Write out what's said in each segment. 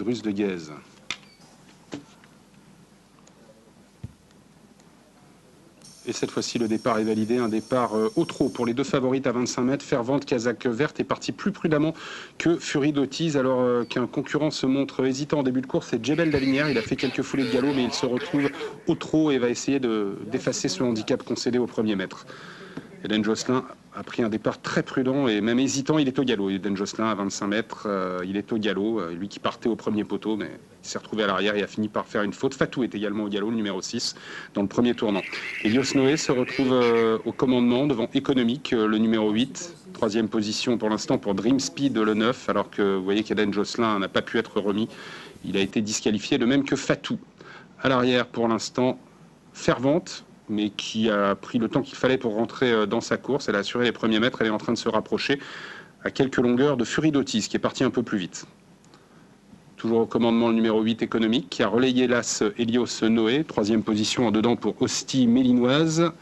Drus de Guèze. Et cette fois-ci, le départ est validé. Un départ au trot pour les deux favorites à 25 mètres. Fervente, Kazakh Verte est parti plus prudemment que Fury d'Otiz, alors qu'un concurrent se montre hésitant en début de course. C'est Djebel Davinière. Il a fait quelques foulées de galop, mais il se retrouve au trot et va essayer d'effacer ce handicap concédé au premier mètre. Eden Josselin a pris un départ très prudent et même hésitant. Il est au galop. Eden Josselin à 25 mètres, il est au galop. Lui qui partait au premier poteau, mais il s'est retrouvé à l'arrière et a fini par faire une faute. Fatou est également au galop, le numéro 6, dans le premier tournant. Elios Noé se retrouve au commandement devant Économique, le numéro 8. Troisième position pour l'instant pour Dream Speed, le 9, alors que vous voyez qu'Eden Josselin n'a pas pu être remis. Il a été disqualifié, de même que Fatou. À l'arrière, pour l'instant, Fervente, mais qui a pris le temps qu'il fallait pour rentrer dans sa course. Elle a assuré les premiers mètres, elle est en train de se rapprocher à quelques longueurs de Fury d'Otiz, qui est parti un peu plus vite. Toujours au commandement le numéro 8 Économique, qui a relayé l'as Elios Noé. Troisième position en dedans pour Hostie Mélinoise.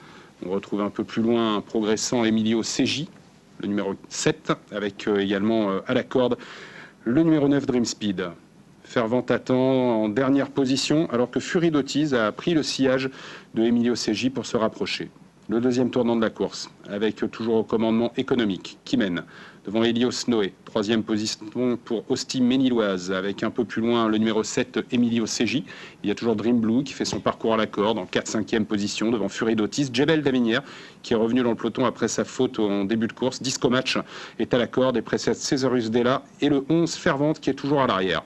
On retrouve un peu plus loin un progressant Emilio Seji, le numéro 7, avec également à la corde le numéro 9 Dream Speed. Fervente attend en dernière position, alors que Fury d'Otiz a pris le sillage de Emilio Seji pour se rapprocher. Le deuxième tournant de la course, avec toujours au commandement Économique, qui mène devant Elios Noé. Troisième position pour Hostie Méniloise, avec un peu plus loin le numéro 7, Emilio Seji. Il y a toujours Dream Blue qui fait son parcours à la corde en 4-5e position devant Fury d'Otiz. Djebel Davinière, qui est revenu dans le peloton après sa faute en début de course. Disco Match est à la corde et précède Césarus Della et le 11 Fervente qui est toujours à l'arrière.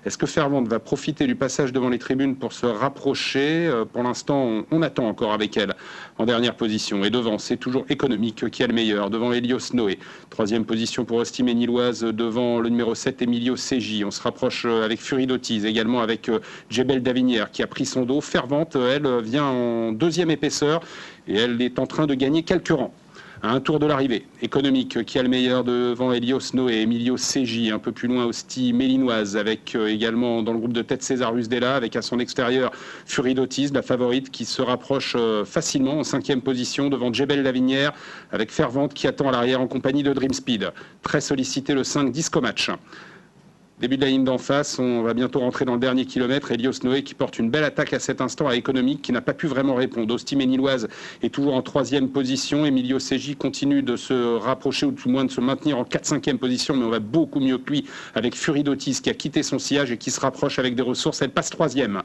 Est-ce que Fervente va profiter du passage devant les tribunes pour se rapprocher? Pour l'instant, on attend encore avec elle en dernière position. Et devant, c'est toujours Économique qui a le meilleur, devant Elios Noé. Troisième position pour Hostie Méniloise, devant le numéro 7, Emilio Seji. On se rapproche avec Fury d'Otiz, également avec Djebel Davinière qui a pris son dos. Fervente, elle, vient en deuxième épaisseur et elle est en train de gagner quelques rangs. À un tour de l'arrivée, Économique qui a le meilleur devant Elios Noé, Emilio Seji, un peu plus loin Hostie Mélinoise, avec également dans le groupe de tête Césarus Della, avec à son extérieur Fury d'Otiz, la favorite qui se rapproche facilement en 5e position devant Djebel Davinière, avec Fervente qui attend à l'arrière en compagnie de Dream Speed. Très sollicité le 5 Disco Match. Début de la ligne d'en face, on va bientôt rentrer dans le dernier kilomètre. Elios Noé qui porte une belle attaque à cet instant à Économique qui n'a pas pu vraiment répondre. Hostie Méniloise est toujours en 3e position. Emilio Seji continue de se rapprocher ou tout le moins de se maintenir en 4-5e position, mais on va beaucoup mieux que lui avec Fury d'Otiz qui a quitté son sillage et qui se rapproche avec des ressources. Elle passe 3e.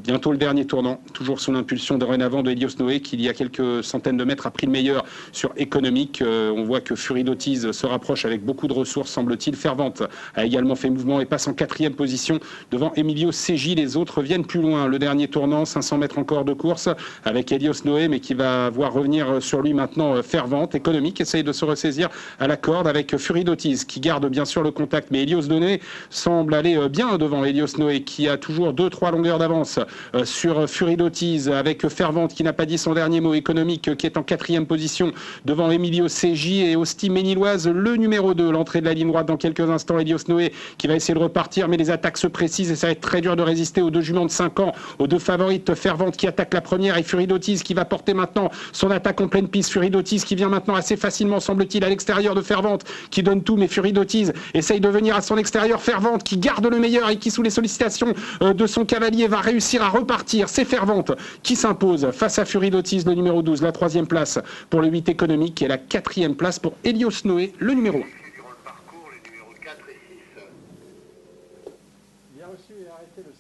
Bientôt le dernier tournant, toujours sous l'impulsion dorénavant de Elios Noé, qui il y a quelques centaines de mètres a pris le meilleur sur Économique. On voit que Fury d'Otiz se rapproche avec beaucoup de ressources, semble-t-il. Fervente a également fait mouvement et passe en 4e position devant Emilio Seji. Les autres viennent plus loin. Le dernier tournant, 500 mètres encore de course avec Elios Noé, mais qui va voir revenir sur lui maintenant Fervente. Économique essaye de se ressaisir à la corde avec Fury d'Otiz, qui garde bien sûr le contact. Mais Elios Noé semble aller bien devant Elios Noé, qui a toujours 2-3 longueurs d'avance sur Fury d'Otiz, avec Fervente qui n'a pas dit son dernier mot. Économique qui est en 4e position devant Emilio Seji et Hostie Méniloise, le numéro 2, l'entrée de la ligne droite dans quelques instants. Elios Noé qui va essayer de repartir, mais les attaques se précisent et ça va être très dur de résister aux deux juments de 5 ans, aux deux favorites. Fervente qui attaque la première et Fury d'Otiz qui va porter maintenant son attaque en pleine piste. Fury d'Otiz qui vient maintenant assez facilement, semble-t-il, à l'extérieur de Fervente qui donne tout, mais Fury d'Otiz essaye de venir à son extérieur. Fervente qui garde le meilleur et qui, sous les sollicitations de son cavalier, va réussir à repartir. C'est Fervente qui s'impose face à Fury d'Otiz, le numéro 12, la 3e place pour le 8 Économique et la 4e place pour Elios Noé, le numéro 1. Durant le parcours, les numéros 4 et 6. Bien reçu et arrêté le